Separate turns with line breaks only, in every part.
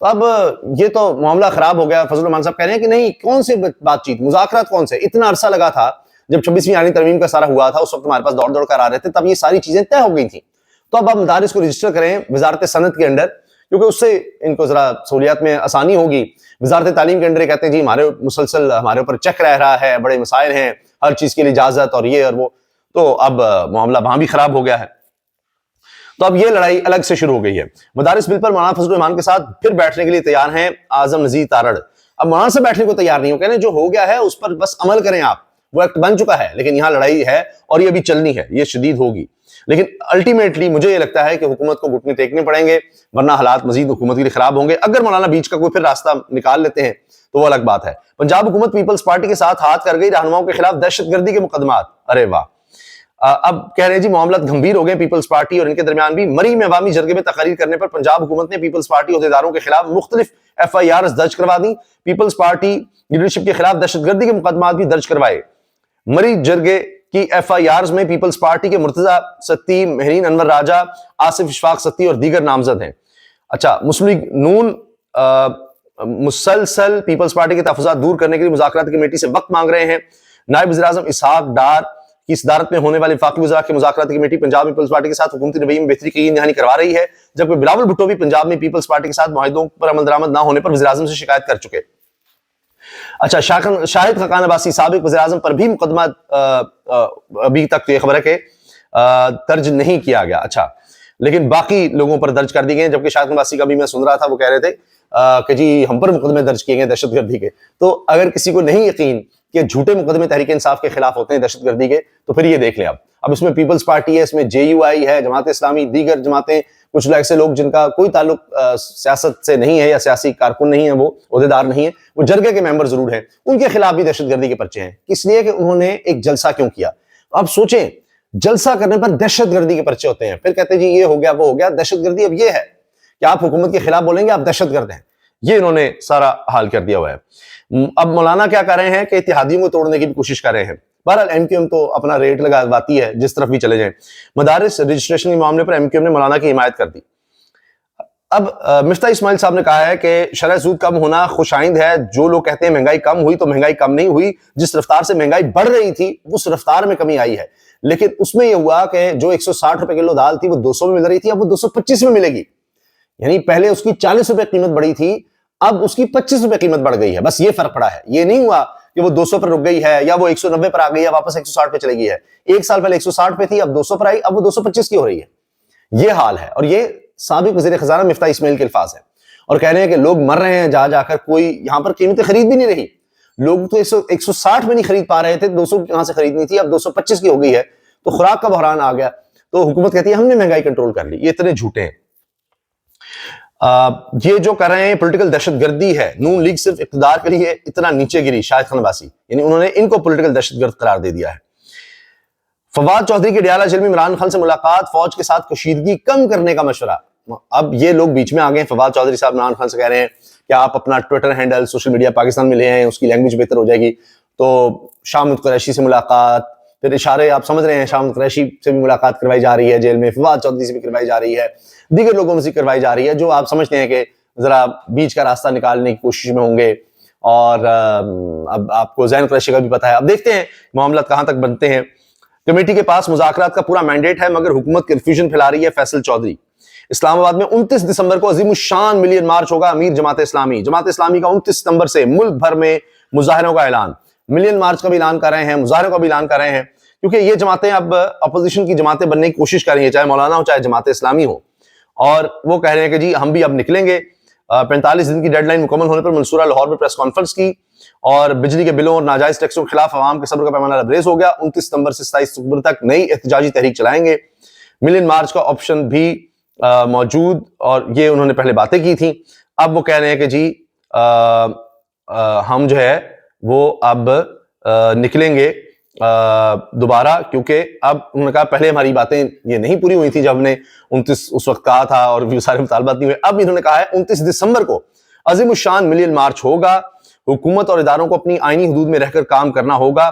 تو اب یہ تو معاملہ خراب ہو گیا. فضل الرحمان صاحب کہہ رہے ہیں کہ نہیں, کون سے بات چیت, مذاکرات کون سے, اتنا عرصہ لگا تھا جب 26ویں آئینی ترمیم کا سارا ہوا تھا, اس وقت ہمارے پاس دوڑ دوڑ کر آ رہے تھے, تب یہ ساری چیزیں طے ہو گئی تھیں. تو اب آپ مدارس کو رجسٹر کریں وزارت صنعت کے انڈر, کیونکہ اس سے ان کو ذرا سہولیات میں آسانی ہوگی. وزارت تعلیم کے انڈر کہتے ہیں جی ہمارے مسلسل ہمارے اوپر چیک رہ رہا ہے, بڑے مسائل ہیں, ہر چیز کے لیے اجازت اور یہ اور وہ, تو اب معاملہ وہاں بھی خراب ہو گیا ہے. تو اب یہ لڑائی الگ سے شروع ہو گئی ہے. مدارس بل پر مولانا فضل الرحمان کے ساتھ پھر بیٹھنے کے لیے تیار ہیں اعظم نذیر تارڑ. اب مولانا سے بیٹھنے کو تیار نہیں ہو, کہنے جو ہو گیا ہے اس پر بس عمل کریں آپ, وہ ایکٹ بن چکا ہے, لیکن یہاں لڑائی ہے اور یہ ابھی چلنی ہے, یہ شدید ہوگی. لیکن الٹیمیٹلی مجھے یہ لگتا ہے کہ حکومت کو گھٹنے ٹیکنے پڑیں گے, ورنہ حالات مزید حکومت کے لیے خراب ہوں گے. اگر مولانا بیچ کا کوئی پھر راستہ نکال لیتے ہیں تو وہ الگ بات ہے. پنجاب حکومت پیپلز پارٹی کے ساتھ ہاتھ کر گئی, رہنماؤں کے خلاف دہشت گردی کے مقدمات. ارے واہ. اب کہہ رہے ہیں جی معاملات گھمبیر ہو گئے پیپلز پارٹی اور ان کے درمیان بھی. مری میں عوامی جرگے میں تقاریر کرنے پر پنجاب حکومت نے پیپلز پارٹی عہدیداروں کے خلاف مختلف FIRs درج کروا دی. پیپلز پارٹی لیڈرشپ کے خلاف دہشت گردی کے مقدمات بھی درج کروائے. مری جرگے کی FIRs میں پیپلز پارٹی کے مرتضی ستی, مہرین انور راجہ, آصف اشفاق ستی اور دیگر نامزد ہیں. اچھا, مسلم لیگ نون مسلسل پیپلز پارٹی کے تحفظات دور کرنے کے لیے مذاکراتی کمیٹی سے وقت مانگ رہے ہیں. نائب وزیر اعظم اسحاق ڈار کی صدارت میں ہونے والی وفاقی وزراء کی مذاکراتی کمیٹی پنجاب میں پیپلز پارٹی کے ساتھ حکومتی رویے میں بہتری کی دہانی کروا رہی ہے, جبکہ بلاول بھٹو بھی پنجاب میں پیپلز پارٹی کے ساتھ معاہدوں پر عمل درآمد نہ ہونے پر وزیر اعظم سے شکایت کر چکے. اچھا, شاہد خاقان عباسی سابق وزیر اعظم پر بھی مقدمہ ابھی تک یہ خبر ہے کہ درج نہیں کیا گیا. اچھا, لیکن باقی لوگوں پر درج کر دی گئے, جبکہ شاہد عباسی کا بھی میں سن رہا تھا, وہ کہہ رہے تھے کہ جی ہم پر مقدمے درج کیے گئے دہشت گردی کے. تو اگر کسی کو نہیں یقین کہ جھوٹے مقدمے تحریک انصاف کے خلاف ہوتے ہیں دہشت گردی کے, تو پھر یہ دیکھ لیں. اب اس میں پیپلز پارٹی ہے, اس میں JUI ہے, جماعت اسلامی, دیگر جماعتیں, کچھ ایسے لوگ جن کا کوئی تعلق سیاست سے نہیں ہے یا سیاسی کارکن نہیں ہے, وہ عہدیدار نہیں ہے, وہ جرگے کے ممبر ضرور ہیں, ان کے خلاف بھی دہشت گردی کے پرچے ہیں. اس لیے کہ انہوں نے ایک جلسہ کیوں کیا. اب سوچیں, جلسہ کرنے پر دہشت گردی کے پرچے ہوتے ہیں, پھر کہتے ہیں جی یہ ہو گیا وہ ہو گیا. دہشت گردی اب یہ ہے کہ آپ حکومت کے خلاف بولیں گے آپ دہشت گرد ہیں. یہ انہوں نے سارا حال کر دیا ہوا ہے. اب مولانا کیا کر رہے ہیں کہ اتحادیوں کو توڑنے کی بھی کوشش کر رہے ہیں. بہرحال MQM تو اپنا ریٹ لگاتی ہے جس طرف بھی چلے جائیں. مدارس رجسٹریشن کے معاملے پر MQM نے مولانا کی حمایت کر دی. اب مفتاح اسماعیل صاحب نے کہا ہے کہ شرح سود کم ہونا خوش آئند ہے. جو لوگ کہتے ہیں مہنگائی کم ہوئی, تو مہنگائی کم نہیں ہوئی. جس رفتار سے مہنگائی بڑھ رہی تھی اس رفتار میں کمی آئی ہے, لیکن اس میں یہ ہوا کہ جو 160 روپے کلو دال تھی وہ 200 میں مل رہی تھی, اب وہ 225 میں ملے گی. یعنی پہلے اس کی 40 روپے قیمت بڑھی تھی, اب اس کی 25 روپے قیمت بڑھ گئی ہے. بس یہ فرق پڑا ہے. یہ نہیں ہوا کہ وہ 200 پر رک گئی ہے یا وہ 190 پر آ گئی ہے واپس 160 پہ چلے گئی ہے. ایک سال پہلے 160 پہ تھی, اب 200 پر آئی, اب وہ 225 کی ہو رہی ہے. یہ حال ہے. اور یہ سابق وزیر خزانہ مفتاح اسماعیل کے الفاظ ہیں, اور کہہ رہے ہیں کہ لوگ مر رہے ہیں جا جا کر, کوئی یہاں پر قیمتیں خرید بھی نہیں رہی. لوگ تو 160 میں نہیں خرید پا رہے تھے, 200 یہاں سے خریدنی تھی, اب 225 کی ہو گئی ہے. تو خوراک کا بحران آ گیا. تو حکومت کہتی ہے ہم نے مہنگائی کنٹرول کر لی. یہ اتنے جھوٹے ہیں. یہ جو کر رہے ہیں پولیٹیکل دہشت گردی ہے. نون لیگ صرف اقتدار کے لیے اتنا نیچے گری. شاہد خان عباسی یعنی انہوں نے ان کو پولیٹیکل دہشت گرد قرار دے دیا ہے. فواد چودھری کی ڈیالہ جیل میں عمران خان سے ملاقات, فوج کے ساتھ کشیدگی کم کرنے کا مشورہ. اب یہ لوگ بیچ میں آ گئے. فواد چودھری صاحب عمران خان سے کہہ رہے ہیں کہ آپ اپنا Twitter handle social media Pakistan میں لے آئیں, اس کی لینگویج بہتر ہو جائے گی. تو شامت قریشی سے ملاقات, پھر اشارے آپ سمجھ رہے ہیں, شامت قریشی سے بھی ملاقات کروائی جا رہی ہے جیل میں, فواد چودھری سے بھی کروائی جا رہی ہے, دیگر لوگوں سے کروائی جا رہی ہے, جو آپ سمجھتے ہیں کہ ذرا بیچ کا راستہ نکالنے کی کوشش میں ہوں گے. اور اب آپ کو زین قریشی کا بھی پتہ ہے. اب دیکھتے ہیں معاملات کہاں تک بنتے ہیں. کمیٹی کے پاس مذاکرات کا پورا مینڈیٹ ہے, مگر حکومت کنفیوژن پھیلا رہی ہے. فیصل چودھری. اسلام آباد میں 29 دسمبر کو عظیم الشان ملین مارچ ہوگا. امیر جماعت اسلامی کا 29 ستمبر سے ملک بھر میں مظاہروں کا اعلان. ملین مارچ کا بھی اعلان کر رہے ہیں, مظاہروں کا بھی اعلان کر رہے ہیں, کیونکہ یہ جماعتیں اب اپوزیشن کی جماعتیں بننے کی کوشش کر رہی ہیں, چاہے مولانا ہو چاہے جماعت اسلامی ہو. اور وہ کہہ رہے ہیں کہ جی ہم بھی اب نکلیں گے. 45 دن کی ڈیڈ لائن مکمل ہونے پر منصورہ لاہور میں پریس کانفرنس کی, اور بجلی کے بلوں اور ناجائز ٹیکسوں کے خلاف عوام کے صبر کا پیمانہ لبریز ہو گیا. 29 ستمبر سے 27 اکتوبر تک نئی احتجاجی تحریک چلائیں گے. ملین مارچ کا آپشن بھی موجود, اور یہ انہوں نے پہلے باتیں کی تھیں. اب وہ کہہ رہے ہیں کہ جی ہم جو ہے وہ اب نکلیں گے دوبارہ, کیونکہ اب انہوں نے کہا پہلے ہماری باتیں یہ نہیں پوری ہوئی تھی جب ہم نے 29 اس وقت کہا تھا اور وہ سارے مطالبات نہیں ہوئے. اب انہوں نے کہا ہے 29 دسمبر کو عظیم الشان ملین مارچ ہوگا. حکومت اور اداروں کو اپنی آئینی حدود میں رہ کر کام کرنا ہوگا.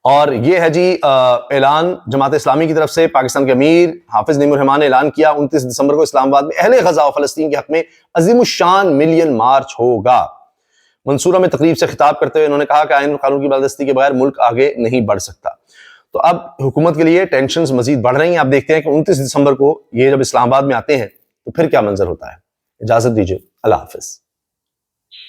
اور یہ ہے جی اعلان جماعت اسلامی کی طرف سے. پاکستان کے امیر حافظ نعیم الرحمان نے اعلان کیا 29 دسمبر کو اسلام آباد میں اہل غزہ و فلسطین کے حق میں عظیم الشان ملین مارچ ہوگا. منصورہ میں تقریب سے خطاب کرتے ہوئے انہوں نے کہا کہ آئین اور قانون کی بالادستی کے بغیر ملک آگے نہیں بڑھ سکتا. تو اب حکومت کے لیے ٹینشنز مزید بڑھ رہی ہیں. آپ دیکھتے ہیں کہ 29 دسمبر کو یہ جب اسلام آباد میں آتے ہیں تو پھر کیا منظر ہوتا ہے. اجازت دیجیے, اللہ حافظ.